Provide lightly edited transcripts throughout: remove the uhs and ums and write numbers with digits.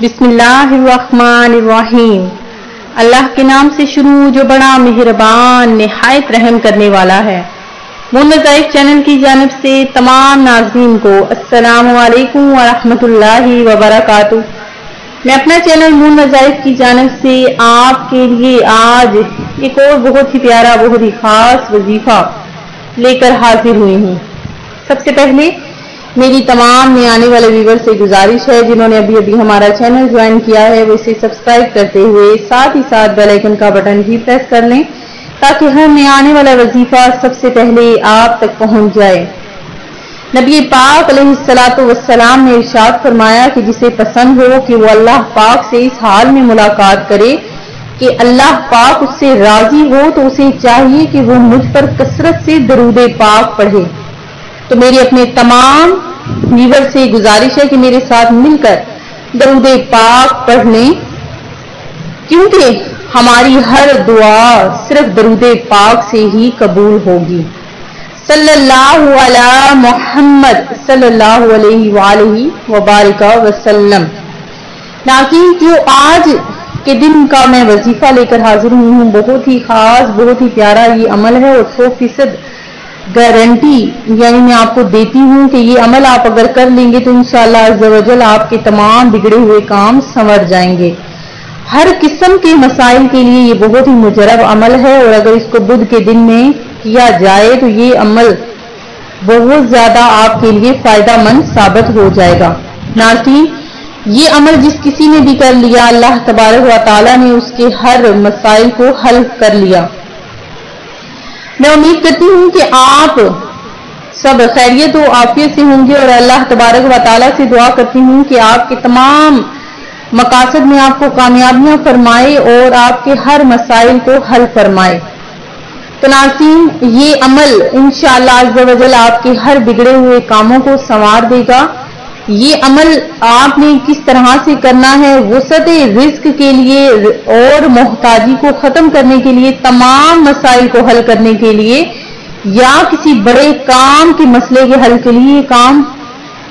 बिस्मिल्लाहिर्रहमानिर्रहीम। अल्लाह के नाम से शुरू जो बड़ा मेहरबान निहायत रहम करने वाला है। मून वज़ाइफ चैनल की जानिब से तमाम नाज़रीन को अस्सलामु अलैकुम व रहमतुल्लाहि व बरकातुहू। मैं अपना चैनल मून वज़ाइफ की जानिब से आपके लिए आज एक और बहुत ही प्यारा, बहुत ही खास वजीफा लेकर हाजिर हुई हूँ। सबसे पहले मेरी तमाम नए आने वाले व्यूवर से गुजारिश है, जिन्होंने अभी अभी हमारा चैनल ज्वाइन किया है वो इसे सब्सक्राइब करते हुए साथ ही साथ बेल आइकन का बटन भी प्रेस कर लें, ताकि हर नए आने वाला वजीफा सबसे पहले आप तक पहुंच जाए। नबी पाक अलैहिस्सलातु वस्सलाम ने इरशाद फरमाया कि जिसे पसंद हो कि वो अल्लाह पाक से इस हाल में मुलाकात करे कि अल्लाह पाक उससे राजी हो, तो उसे चाहिए कि वो मुझ पर कसरत से दरूद पाक पढ़े। तो मेरी अपने तमाम व्यूवर से गुजारिश है कि मेरे साथ मिलकर दरूद पाक पढ़ लें, क्योंकि हमारी हर दुआ सिर्फ दरूद पाक से ही कबूल होगी। सल्लल्लाहु अला मुहम्मद सल्लल्लाहु अलैहि वालैहि व बारिक वसल्लम। नाज़रीन, जो आज के दिन का मैं वजीफा लेकर हाजिर हुई हूँ, बहुत ही खास, बहुत ही प्यारा ये अमल है और 100% गारंटी यानी मैं आपको देती हूँ कि ये अमल आप अगर कर लेंगे तो इंशाअल्लाह अज़्ज़ व जल आपके तमाम बिगड़े हुए काम संवर जाएंगे। हर किस्म के मसाइल के लिए ये बहुत ही मुजरब अमल है और अगर इसको बुध के दिन में किया जाए तो ये अमल बहुत ज्यादा आपके लिए फायदामंद साबित हो जाएगा। नाज़रीन, ये अमल जिस किसी ने भी कर लिया, अल्लाह तबारक व तआला ने उसके हर मसाइल को हल कर लिया। मैं उम्मीद करती हूँ कि आप सब खैरियत व आफियत से होंगे और अल्लाह तबारक व तआला से दुआ करती हूँ कि आपके तमाम मकासद में आपको कामयाबियां फरमाए और आपके हर मसाइल को हल फरमाए। तो नाज़रीन, ये अमल इंशाअल्लाह अज़्ज़ व जल आपके हर बिगड़े हुए कामों को संवार देगा। ये अमल आपने किस तरह से करना है, वुसअत रिज़्क के लिए और मोहताजी को खत्म करने के लिए, तमाम मसाइल को हल करने के लिए या किसी बड़े काम के मसले के हल के लिए, काम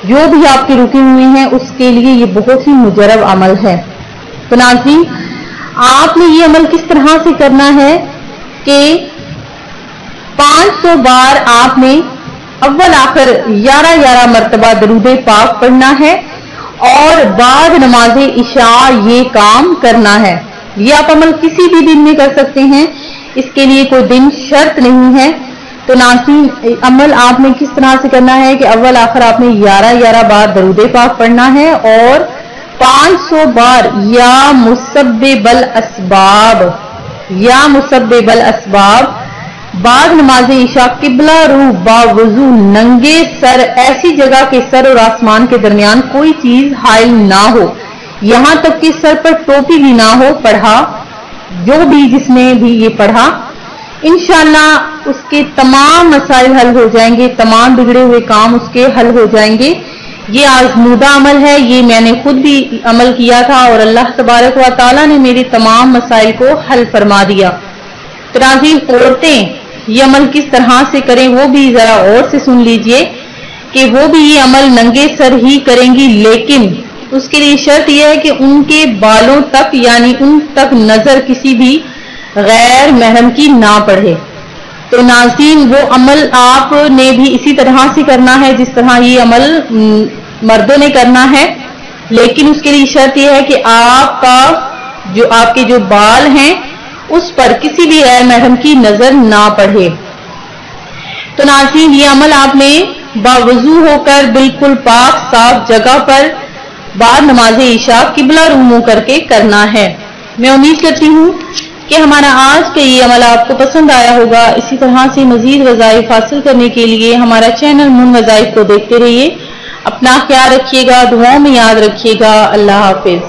जो भी आपके रुके हुए हैं उसके लिए ये बहुत ही मुजरब अमल है। तो नाज़रीन, आपने ये अमल किस तरह से करना है कि 500 बार आपने अव्वल आखिर 11 मरतबा दरूद पाक पढ़ना है और बाद नमाज इशा ये काम करना है। ये आप अमल किसी भी दिन में कर सकते हैं, इसके लिए कोई दिन शर्त नहीं है। तो नाज़रीन, अमल आपने किस तरह से करना है कि अव्वल आखिर आपने 11 बार दरूद पाक पढ़ना है और 500 बार या मुसब्बिबल असबाब बाद नमाज इशा किबला रू बावजू नंगे सर, ऐसी जगह के सर और आसमान के दरमियान कोई चीज हाइल ना हो, यहाँ तक कि सर पर टोपी भी ना हो, पढ़ा जो भी जिसने भी ये पढ़ा, इंशाअल्लाह उसके तमाम मसाइल हल हो जाएंगे, तमाम बिगड़े हुए काम उसके हल हो जाएंगे। ये आजमूदा अमल है, ये मैंने खुद भी अमल किया था और अल्लाह तबारक व तआला ने मेरे तमाम मसाइल को हल फरमा दिया। तो नाज़रीन, औरतें ये अमल किस तरह से करें वो भी जरा और से सुन लीजिए कि वो भी ये अमल नंगे सर ही करेंगी, लेकिन उसके लिए शर्त यह है कि उनके बालों तक यानी उन तक नजर किसी भी गैर महरम की ना पड़े। तो नाज़रीन, वो अमल आपने भी इसी तरह से करना है जिस तरह ये अमल मर्दों ने करना है, लेकिन उसके लिए शर्त यह है कि आपके जो बाल हैं उस पर किसी भी गैर महरम की नजर ना पड़े। तो नाज़रीन, ये अमल आपने बावजू होकर बिल्कुल पाक साफ जगह पर बाद नमाज इशा किबला रूमों करके करना है। मैं उम्मीद करती हूँ कि हमारा आज का ये अमल आपको पसंद आया होगा। इसी तरह से मजीद वज़ाइफ हासिल करने के लिए हमारा चैनल मून वज़ाइफ को देखते रहिए। अपना ख्याल रखिएगा, दुआओं में याद रखिएगा। अल्लाह हाफिज।